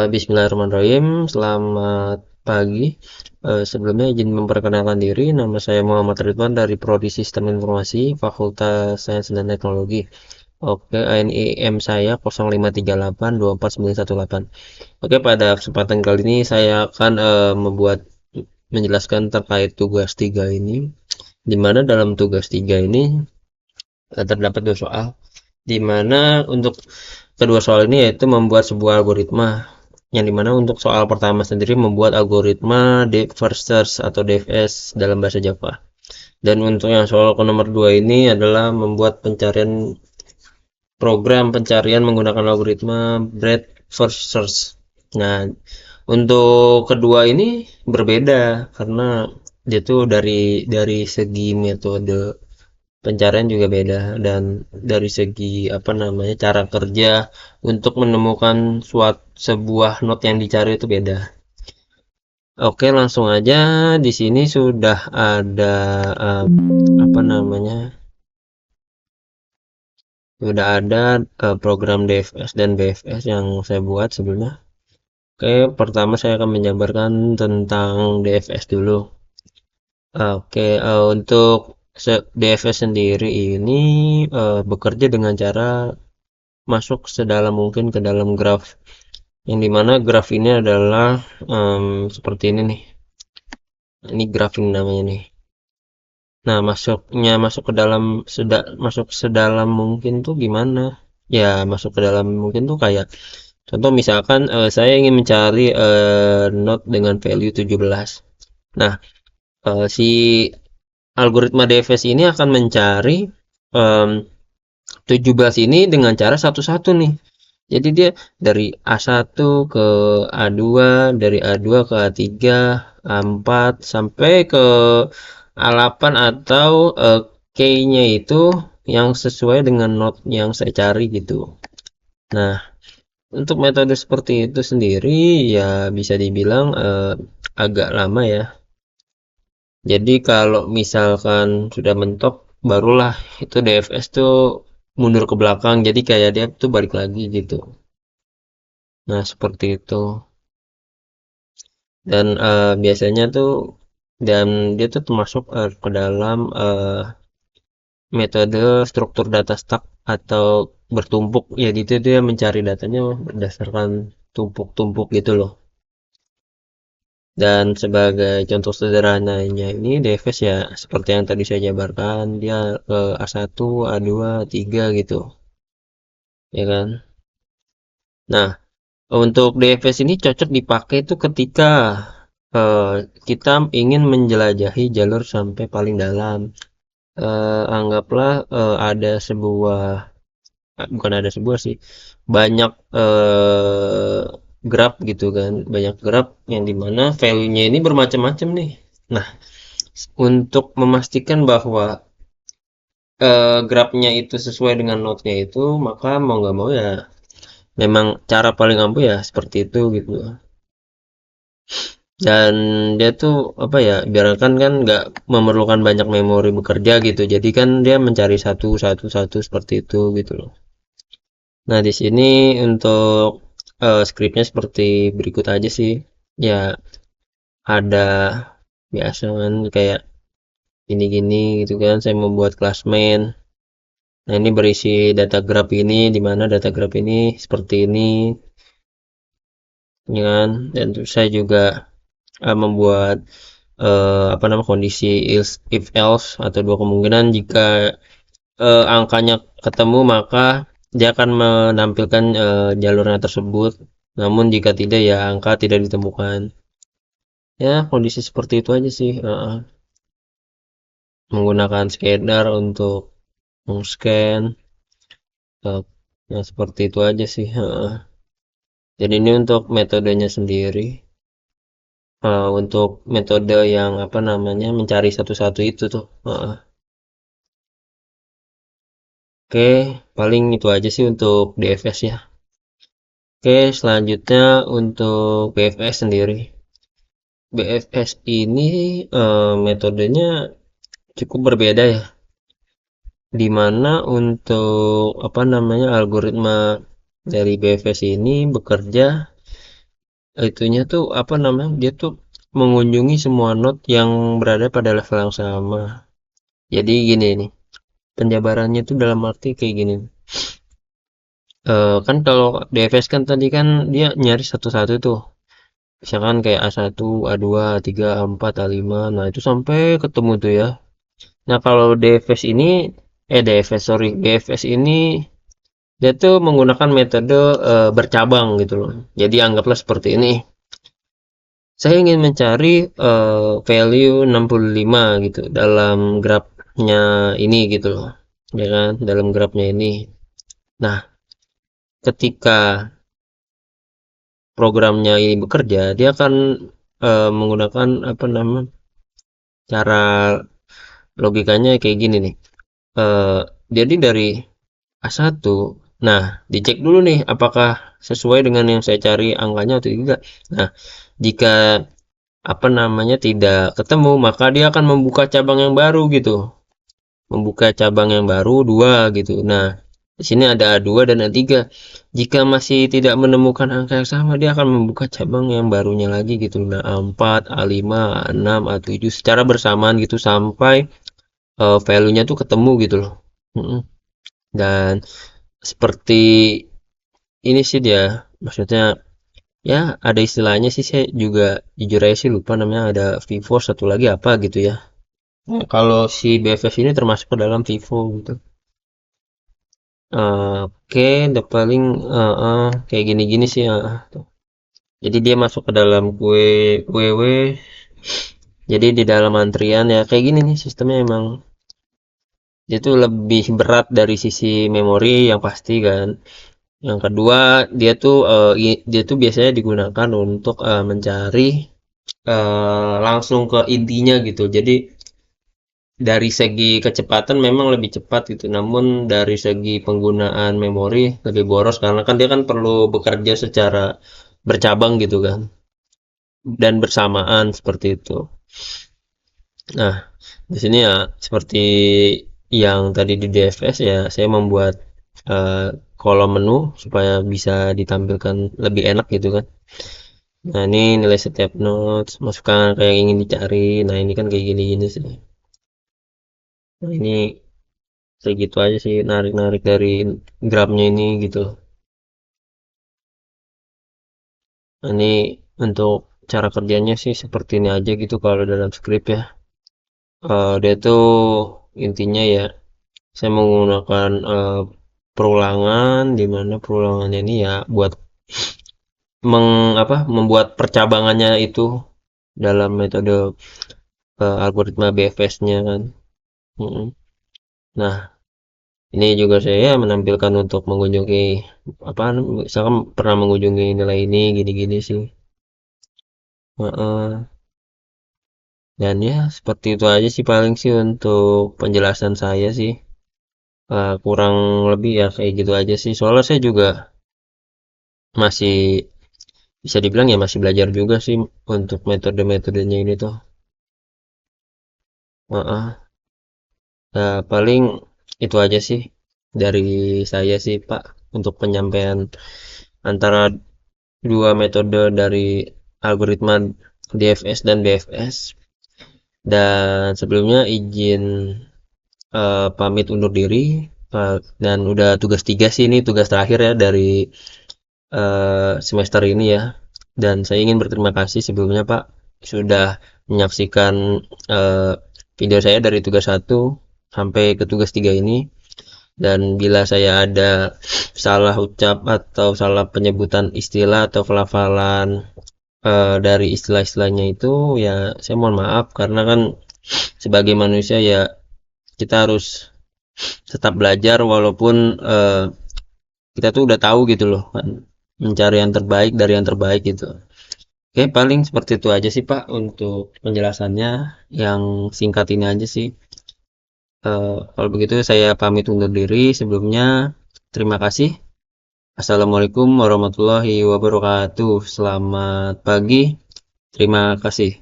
Bismillahirrahmanirrahim. Selamat pagi. Sebelumnya izin memperkenalkan diri. Nama saya Muhammad Ridwan dari Prodi Sistem Informasi, Fakultas Sains dan Teknologi. Oke, NIM saya 0538249118. Oke, pada kesempatan kali ini saya akan menjelaskan terkait tugas 3 ini. Di mana dalam tugas 3 ini terdapat dua soal. Di mana untuk kedua soal ini yaitu membuat sebuah algoritma, yang dimana untuk soal pertama sendiri membuat algoritma deep first search atau DFS dalam bahasa Java, dan untuk yang soal ke nomor 2 ini adalah membuat program pencarian menggunakan algoritma breadth first search. Nah, untuk kedua ini berbeda karena dia tuh dari segi metode pencarian juga beda, dan dari segi cara kerja untuk menemukan sebuah node yang dicari itu beda. Oke, langsung aja. Di sini sudah ada em, apa namanya program DFS dan BFS yang saya buat sebelumnya. Oke, pertama saya akan menjabarkan tentang DFS dulu. Oke, untuk DFS sendiri ini bekerja dengan cara masuk sedalam mungkin ke dalam graf, yang dimana graf ini adalah seperti ini nih. Ini graf ini namanya nih. Nah, masuk ke dalam masuk sedalam mungkin tuh gimana ya? Masuk ke dalam mungkin tuh kayak contoh, misalkan saya ingin mencari node dengan value 17. Nah, si algoritma DFS ini akan mencari em, 17 ini dengan cara satu-satu nih. Jadi dia dari A1 ke A2, dari A2 ke A3, A4 sampai ke A8 atau key-nya itu yang sesuai dengan node yang saya cari gitu. Nah, untuk metode seperti itu sendiri ya bisa dibilang agak lama ya. Jadi kalau misalkan sudah mentok, barulah itu DFS tuh mundur ke belakang. Jadi kayak dia tuh balik lagi gitu. Nah, seperti itu. Dan biasanya tuh, dan dia tuh termasuk ke dalam metode struktur data stack atau bertumpuk. Ya gitu, dia mencari datanya berdasarkan tumpuk-tumpuk gitu loh. Dan sebagai contoh sederhananya ini DFS ya seperti yang tadi saya jabarkan, dia ke A1, A2, A3 gitu. Ya kan? Nah, untuk DFS ini cocok dipakai itu ketika kita ingin menjelajahi jalur sampai paling dalam. Anggaplah bukan ada sebuah sih, banyak grab gitu kan, banyak grab yang dimana value-nya ini bermacam-macam nih. Nah, untuk memastikan bahwa grafnya itu sesuai dengan node-nya itu, maka mau nggak mau ya memang cara paling ampuh ya seperti itu gitu. Dan dia tuh biarkan kan nggak memerlukan banyak memori bekerja gitu, jadi kan dia mencari satu satu satu seperti itu gitu loh. Nah, di sini untuk skripnya seperti berikut aja sih. Ya, ada biasa kan kayak gini-gini gitu kan, saya membuat kelas main. Nah, ini berisi data graph ini, di mana data graph ini seperti ini, ya kan. Dan terus saya juga membuat kondisi if else atau dua kemungkinan. Jika angkanya ketemu, maka dia akan menampilkan jalurnya tersebut. Namun jika tidak, ya angka tidak ditemukan. Ya, kondisi seperti itu aja sih. Menggunakan scanner untuk scan, ya seperti itu aja sih. Jadi ini untuk metodenya sendiri. Untuk metode yang mencari satu-satu itu tuh. Oke, paling itu aja sih untuk DFS ya. Oke, selanjutnya untuk BFS sendiri. BFS ini metodenya cukup berbeda ya. Dimana untuk algoritma dari BFS ini bekerja itunya tuh apa namanya, dia tuh mengunjungi semua node yang berada pada level yang sama. Jadi gini nih, penjabarannya tuh dalam arti kayak gini. Kan kalau DFS kan tadi kan dia nyari satu-satu tuh. Misalkan kayak A1, A2, A3, A4, A5. Nah, itu sampai ketemu tuh ya. Nah, kalau DFS ini DFS sorry, DFS ini dia tuh menggunakan metode bercabang gitu loh. Jadi anggaplah seperti ini. Saya ingin mencari value 65 gitu dalam grafnya ini gitu loh. Ya kan, dalam grafnya ini. Nah, ketika programnya ini bekerja, dia akan menggunakan apa namanya? Cara logikanya kayak gini nih. Eh, jadi dari A1, nah dicek dulu nih apakah sesuai dengan yang saya cari angkanya atau tidak. Nah, jika apa namanya tidak ketemu, maka dia akan membuka cabang yang baru gitu. Membuka cabang yang baru dua gitu. Nah, di sini ada A2 dan A3. Jika masih tidak menemukan angka yang sama, dia akan membuka cabang yang barunya lagi gitu. Nah, A4, A5, A6, A7 secara bersamaan gitu sampai value-nya tuh ketemu gitu loh. Mm-mm. Dan seperti ini sih dia, maksudnya ya ada istilahnya sih, saya juga jujur aja sih lupa namanya, ada Vivo satu lagi apa gitu ya. Nah, kalau si BFF ini termasuk ke dalam Vivo gitu. Oke, udah paling kayak gini-gini sih. Tuh. Jadi dia masuk ke dalam kue WW. Jadi di dalam antrian ya kayak gini nih sistemnya, emang dia tuh lebih berat dari sisi memori yang pasti kan. Yang kedua, dia tuh biasanya digunakan untuk mencari langsung ke intinya gitu. Jadi dari segi kecepatan memang lebih cepat gitu, namun dari segi penggunaan memori lebih boros karena kan dia kan perlu bekerja secara bercabang gitu kan, dan bersamaan seperti itu. Nah, di sini ya seperti yang tadi di DFS ya, saya membuat eh, kolom menu supaya bisa ditampilkan lebih enak gitu kan. Nah, ini nilai setiap notes, masukkan angka yang ingin dicari. Nah, ini kan kayak gini-gini sih. Nah, ini kayak gitu aja sih, narik-narik dari grafnya ini gitu. Nah, ini untuk cara kerjanya sih seperti ini aja gitu kalau dalam script ya. Dia tuh intinya ya, saya menggunakan perulangan, di mana perulangannya ini ya buat membuat percabangannya itu dalam metode algoritma BFS-nya kan. Mm-mm. Nah, ini juga saya menampilkan untuk mengunjungi apa, misalkan pernah mengunjungi nilai ini gini-gini sih. Heeh. Dan ya seperti itu aja sih paling sih untuk penjelasan saya sih. Kurang lebih ya kayak gitu aja sih. Soalnya saya juga masih bisa dibilang ya masih belajar juga sih untuk metode-metodenya ini tuh. Heeh. Nah, paling itu aja sih dari saya sih Pak untuk penyampaian antara dua metode dari algoritma DFS dan BFS. Dan sebelumnya izin pamit undur diri, dan udah tugas 3 sih, ini tugas terakhir ya dari semester ini ya. Dan saya ingin berterima kasih sebelumnya Pak sudah menyaksikan eh, video saya dari tugas 1 sampai ke tugas 3 ini. Dan bila saya ada salah ucap atau salah penyebutan istilah atau pelafalan dari istilah-istilahnya itu ya, saya mohon maaf karena kan sebagai manusia ya kita harus tetap belajar walaupun kita tuh udah tahu gitu loh kan, mencari yang terbaik dari yang terbaik gitu. Oke, paling seperti itu aja sih Pak untuk penjelasannya yang singkat ini aja sih. Kalau begitu saya pamit undur diri sebelumnya. Terima kasih. Assalamualaikum warahmatullahi wabarakatuh. Selamat pagi. Terima kasih.